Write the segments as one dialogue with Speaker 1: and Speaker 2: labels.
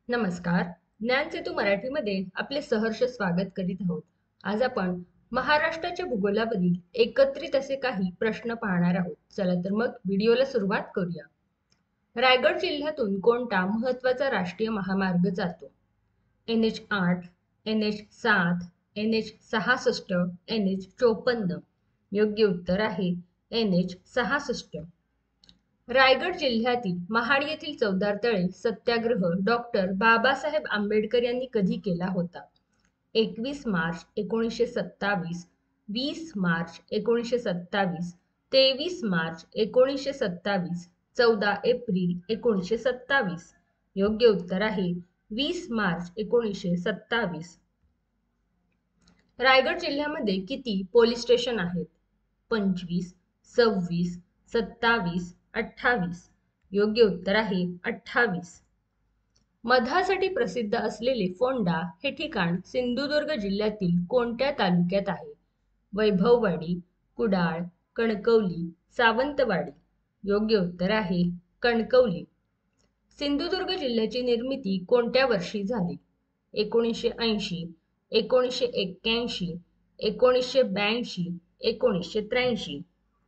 Speaker 1: नमस्कार. ज्ञान सेतू मराठीमध्ये आपले सहर्ष स्वागत करीत आहोत. आज आपण महाराष्ट्राच्या भूगोलावरील एकत्रित असे काही प्रश्न पाहणार आहोत. चला तर मग व्हिडिओला सुरुवात करूया. रायगड जिल्ह्यातून कोणता महत्त्वाचा राष्ट्रीय महामार्ग जातो? NH8, NH7, NH66, NH54. योग्य उत्तर आहे NH66. रायगड जिल्ह्यातील महाड येथील चवदार तळे सत्याग्रह डॉक्टर बाबासाहेब आंबेडकर यांनी कधी केला होता? 21 मार्च 1927, 20 मार्च 1927, 23 मार्च 1927, 14 एप्रिल 1927. योग्य उत्तर आहे 20 मार्च 1927. रायगड जिल्ह्यामध्ये किती पोलीस स्टेशन आहेत? 25, 26, 27, 28. योग्य उत्तर आहे 28. मधासाठी प्रसिद्ध असलेले फोंडा हे ठिकाण सिंधुदुर्ग जिल्ह्यातील कोणत्या तालुक्यात आहे? वैभववाडी, कुडाळ, कणकवली, सावंतवाडी. योग्य उत्तर आहे कणकवली. सिंधुदुर्ग जिल्ह्याची निर्मिती कोणत्या वर्षी झाली? 1980, 1981, 1982, 1983.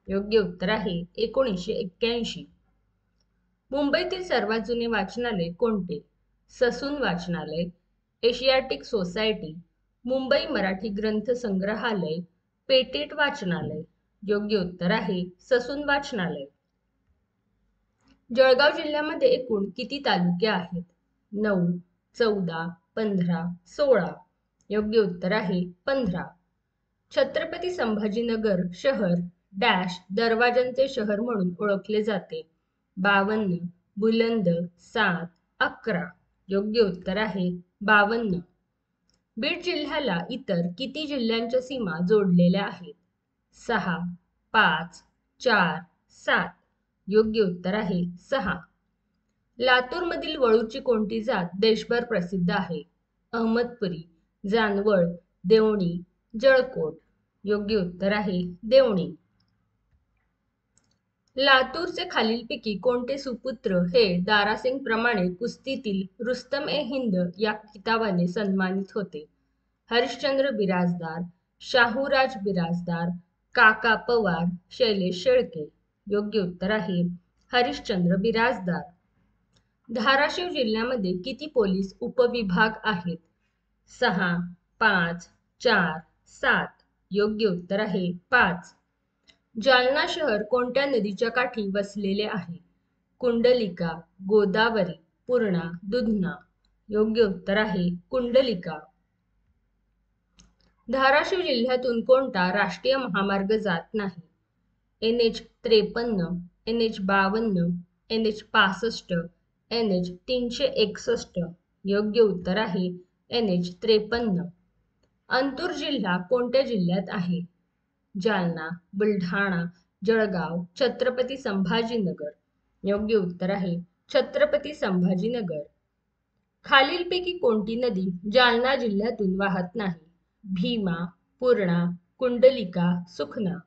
Speaker 1: योग्य उत्तर आहे 1981. मुंबईतील सर्वात जुने वाचनालय कोणते? ससून वाचनालय, एशियाटिक सोसायटी, मुंबई मराठी ग्रंथ संग्रहालय, पेटेट वाचनालय. योग्य उत्तर आहे ससून वाचनालय. जळगाव जिल्ह्यामध्ये एकूण किती तालुके आहेत? 9, 14, 15, 16. योग्य उत्तर आहे 15. छत्रपती संभाजीनगर शहर डॅश दरवाजांचे शहर म्हणून ओळखले जाते. 52, बुलंद, 7, 11. योग्य उत्तर आहे 52. बीड जिल्ह्याला इतर किती जिल्ह्यांच्या सीमा जोडलेल्या आहेत? 6, 5, 4, 7. योग्य उत्तर आहे 6. लातूरमधील वळूची कोणती जात देशभर प्रसिद्ध आहे? अहमदपुरी, जानवळ, देवणी, जळकोट. योग्य उत्तर आहे देवणी. लातूरचे खालीलपैकी कोणते सुपुत्र हे दारासिंग प्रमाणे कुस्तीतील रुस्तम ए हिंद या किताबाने सन्मानित होते? हरिश्चंद्र बिराजदार, शाहूराज बिराजदार, काका पवार, शैलेश शेळके. योग्य उत्तर आहे हरिश्चंद्र बिराजदार. धाराशिव जिल्ह्यामध्ये किती पोलीस उपविभाग आहेत? 6, 5, 4, 7. योग्य उत्तर आहे 5. जालना शहर कोणत्या नदीच्या काठी वसलेले आहे? कुंडलिका, गोदावरी, पूर्णा, दुधना. योग्य उत्तर आहे कुंडलिका. धाराशिव जिल्ह्यातून कोणता राष्ट्रीय महामार्ग जात नाही? NH53, NH52, NH65, NH361. योग्य उत्तर आहे NH53. अंतूर जिल्हा कोणत्या जिल्ह्यात आहे? जालना, बुलढाणा, जळगाव, छत्रपती संभाजीनगर. योग्य उत्तर आहे छत्रपती संभाजीनगर. खालीलपैकी कोणती नदी जालना जिल्ह्यातून वाहत नाही? भीमा, पूर्णा, कुंडलिका, सुखना.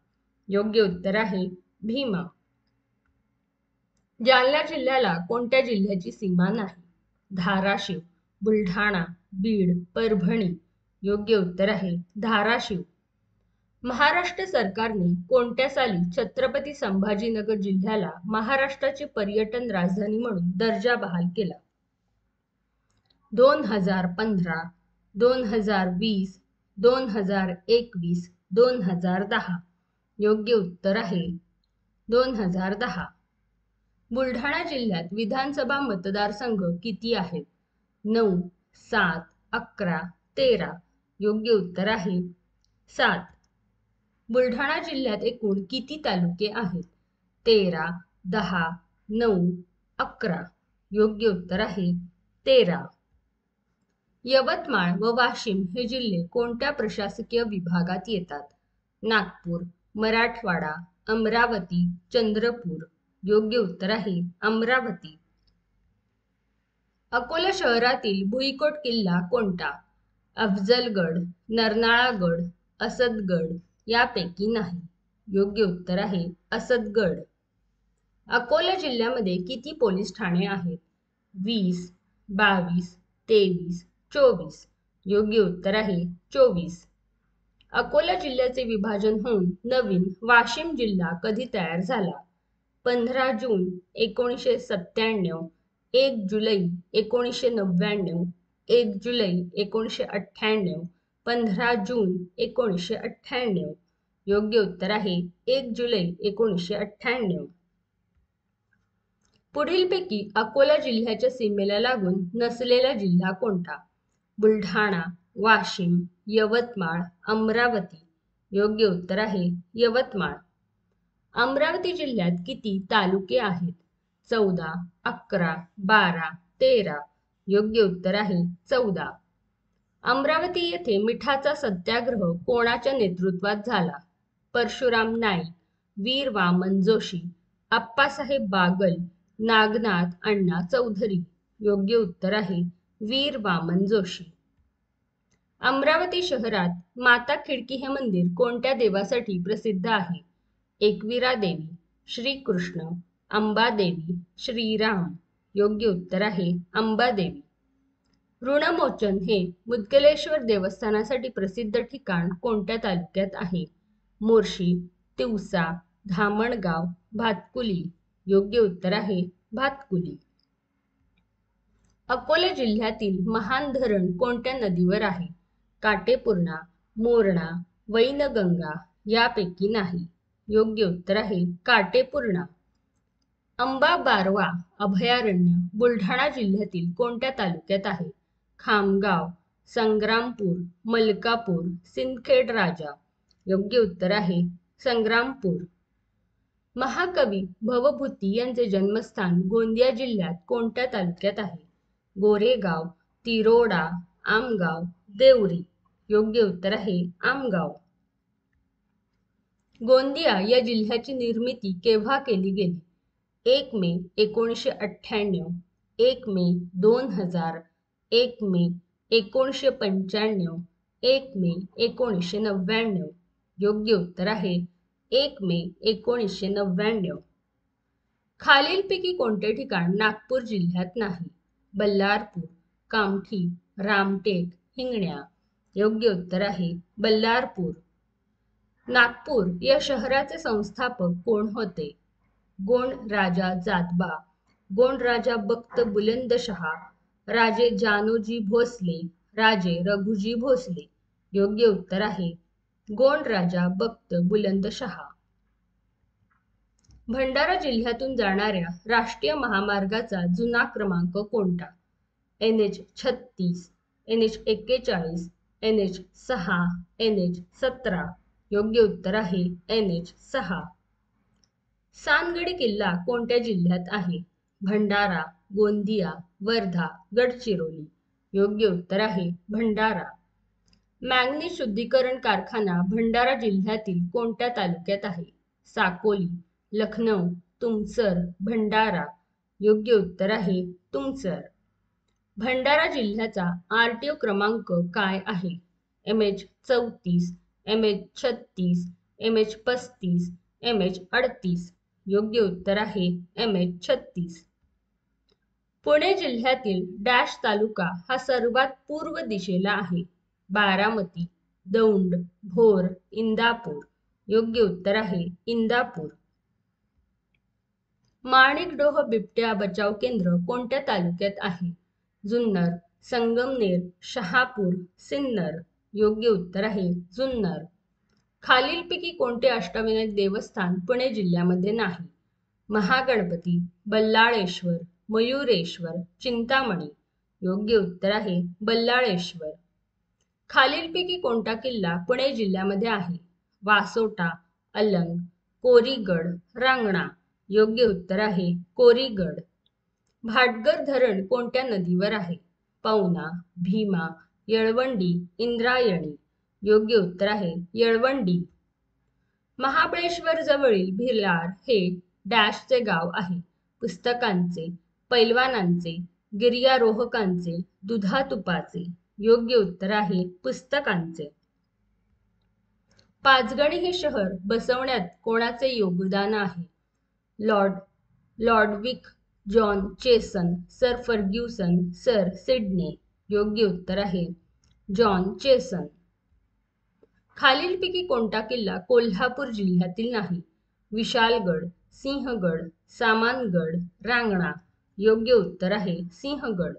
Speaker 1: योग्य उत्तर आहे भीमा. जालना जिल्ह्याला कोणत्या जिल्ह्याची सीमा नाही? धाराशिव, बुलढाणा, बीड, परभणी. योग्य उत्तर आहे धाराशिव. महाराष्ट्र सरकारने कोणत्या साली छत्रपती संभाजीनगर जिल्ह्याला महाराष्ट्राची पर्यटन राजधानी म्हणून दर्जा बहाल केला? 2015, 2020, 2021, 2010. योग्य उत्तर आहे 2010. बुलढाणा जिल्ह्यात विधानसभा मतदारसंघ किती आहेत? 9, 7, 11, 13. योग्य उत्तर आहे 7. बुलढाणा जिल्ह्यात एकूण किती तालुके आहेत? 13, 10, 9, 11. योग्य उत्तर आहे 13. यवतमाळ व वाशिम हे जिल्हे कोणत्या प्रशासकीय विभागात येतात? नागपूर, मराठवाडा, अमरावती, चंद्रपूर. योग्य उत्तर आहे अमरावती. अकोला शहरातील भुईकोट किल्ला कोणता? अफजलगड, नरनाळागड, असदगड यापैकी नाही. योग्य उत्तर आहे असदगड. अकोला जिल्ह्यामध्ये किती पोलीस ठाणे आहेत? 20, 22, 23, 24. योग्य उत्तर आहे 24. अकोला जिल्ह्याचे विभाजन होऊन नवीन वाशिम जिल्हा कधी तयार झाला? 15 जून 1997, 1 जुलै 1999, 1 जुलै 1998, 15 जून 1998. योग्य उत्तर आहे 1 जुलै 1998. पुढीलपैकी अकोला जिल्ह्याच्या सीमेला लागून नसलेला जिल्हा कोणता? बुलढाणा, वाशिम, यवतमाळ, अमरावती. योग्य उत्तर आहे यवतमाळ. अमरावती जिल्ह्यात किती तालुके आहेत? 14, 11, 12, 13. योग्य उत्तर आहे 14. अमरावती येथे मिठाचा सत्याग्रह कोणाच्या नेतृत्वात झाला? परशुराम नाईक, वीर वामन जोशी, आप्पासाहेब बागल, नागनाथ अण्णा चौधरी. योग्य उत्तर आहे वीर वामन जोशी. अमरावती शहरात माता खिडकी हे मंदिर कोणत्या देवासाठी प्रसिद्ध आहे? एकविरा देवी, श्रीकृष्ण, अंबादेवी, श्रीराम. योग्य उत्तर आहे अंबादेवी. ऋणमोचन हे मुद्गलेश्वर देवस्थानासाठी प्रसिद्ध ठिकाण कोणत्या तालुक्यात आहे? मोर्शी, तिवसा, धामणगाव, भातकुली. योग्य उत्तर आहे भातकुली. अकोला जिल्ह्यातील महान धरण कोणत्या नदीवर आहे? काटेपूर्णा, मोरणा, वैनगंगा यापैकी नाही. योग्य उत्तर आहे काटेपूर्णा. अंबाबारवा अभयारण्य बुलढाणा जिल्ह्यातील कोणत्या तालुक्यात आहे? खामगाव, संग्रामपूर, मलकापूर, सिंदखेड राजा. योग्य उत्तर आहे संग्रामपूर. महाकवी भवभूती यांचे जन्मस्थान गोंदिया जिल्ह्यात कोणत्या तालुक्यात आहे? गोरेगाव, तिरोडा, आमगाव, देवरी. योग्य उत्तर आहे आमगाव. गोंदिया या जिल्ह्याची निर्मिती केव्हा केली गेली? 1 मे 1998, 1 मे 2000, 1 मे 1995, 1 मे 1999. योग्य उत्तर आहे 1 मे 1999. खालीलपैकी कोणते ठिकाण नागपूर जिल्ह्यात नाही? बल्लारपूर, कामठी, रामटेक, हिंगण्या. योग्य उत्तर आहे बल्लारपूर. नागपूर या शहराचे संस्थापक कोण होते? गोंड राजा जातबा, गोंड राजा बख्त बुलंदशहा, राजे जानोजी भोसले, राजे रघुजी भोसले. योग्य उत्तर आहे गोंड राजा बख्त बुलंदशहा. भंडारा जिल्ह्यातून जाणाऱ्या राष्ट्रीय महामार्गाचा जुना क्रमांक कोणता? NH36, NH41, NH6, NH17. योग्य उत्तर आहे NH6. सानगडी किल्ला कोणत्या जिल्ह्यात आहे? भंडारा, गोंदिया, वर्धा, गडचिरोली. योग्य उत्तर आहे भंडारा. मॅंगनीज शुद्धीकरण कारखाना भंडारा जिल्ह्यातील कोणत्या तालुक्यात आहे? साकोली, लखनौ, तुमसर, भंडारा. योग्य उत्तर आहे तुमसर. भंडारा जिल्ह्याचा RTO क्रमांक काय आहे? MH34, MH36, MH35, MH38. योग्य उत्तर आहे MH36. पुणे जिल्ह्यातील डॅश तालुका हा सर्वात पूर्व दिशेला आहे? बारामती, दौंड, भोर, इंदापूर. योग्य उत्तर आहे इंदापूर. माणिकडोह बिबट्या बचाव केंद्र कोणत्या तालुक्यात आहे? जुन्नर, संगमनेर, शहापूर, सिन्नर. योग्य उत्तर आहे जुन्नर. खालीलपैकी कोणते अष्टविनायक देवस्थान पुणे जिल्ह्यामध्ये नाही? महागणपती, बल्लाळेश्वर, मयुरेश्वर, चिंतामणी. योग्य उत्तर आहे बल्लाळेश्वर. खालीलपैकी कोणता किल्ला पुणे जिल्ह्यामध्ये आहे? वासोटा, अलंग, कोरीगड, रांगणा. योग्य उत्तर आहे कोरीगड. भाटगर धरण कोणत्या नदीवर आहे? पवना, भीमा, येळवंडी, इंद्रायणी. योग्य उत्तर आहे येळवंडी. महाबळेश्वर जवळील भिलार हे डॅशचे गाव आहे? पुस्तकांचे, पैलवानांचे, गिर्यारोहकांचे, दुधातुपाचे. योग्य उत्तर आहे पुस्तकांचे. पाचगणी हे शहर बसवण्यात कोणाचे योगदान आहे? लॉर्डविक, जॉन चेसन, सर फर्ग्युसन, सर सिडने. योग्य उत्तर आहे जॉन चेसन. खालीलपैकी कोणता किल्ला कोल्हापूर जिल्ह्यातील नाही? विशालगड, सिंहगड, सामानगड, रांगणा. योग्य उत्तर आहे सिंहगड.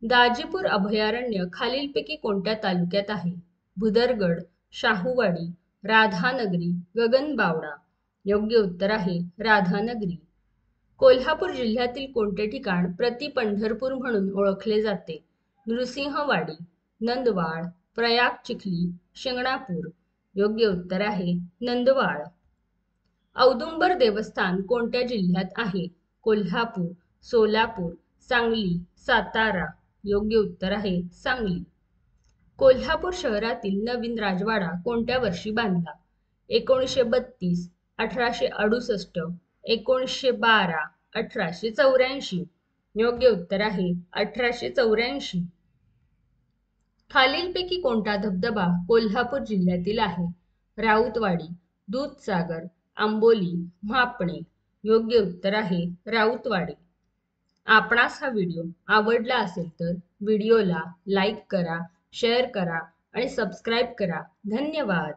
Speaker 1: दाजीपूर अभयारण्य खालीलपैकी कोणत्या तालुक्यात आहे? भुदरगड, शाहूवाडी, राधानगरी, गगनबावडा. योग्य उत्तर आहे राधानगरी. कोल्हापूर जिल्ह्यातील कोणते ठिकाण प्रति पंढरपूर म्हणून ओळखले जाते? नृसिंहवाडी, नंदवाळ, प्रयाग चिखली, शिंगणापूर. योग्य उत्तर आहे नंदवाळ. औदुंबर देवस्थान कोणत्या जिल्ह्यात आहे? कोल्हापूर, सोलापूर, सांगली, सातारा. योग्य उत्तर आहे सांगली. कोल्हापूर शहरातील नवीन राजवाडा कोणत्या वर्षी बांधला? 1932, 1868, 1912, 1884. योग्य उत्तर आहे 1884. खालीलपैकी कोणता धबधबा कोल्हापूर जिल्ह्यातील आहे? राऊतवाडी, दूधसागर, आंबोली, म्हापणे. योग्य उत्तर आहे राऊतवाडी. आपणास हा व्हिडिओ आवडला असेल तर व्हिडिओला लाईक करा, शेअर करा आणि सबस्क्राईब करा. धन्यवाद.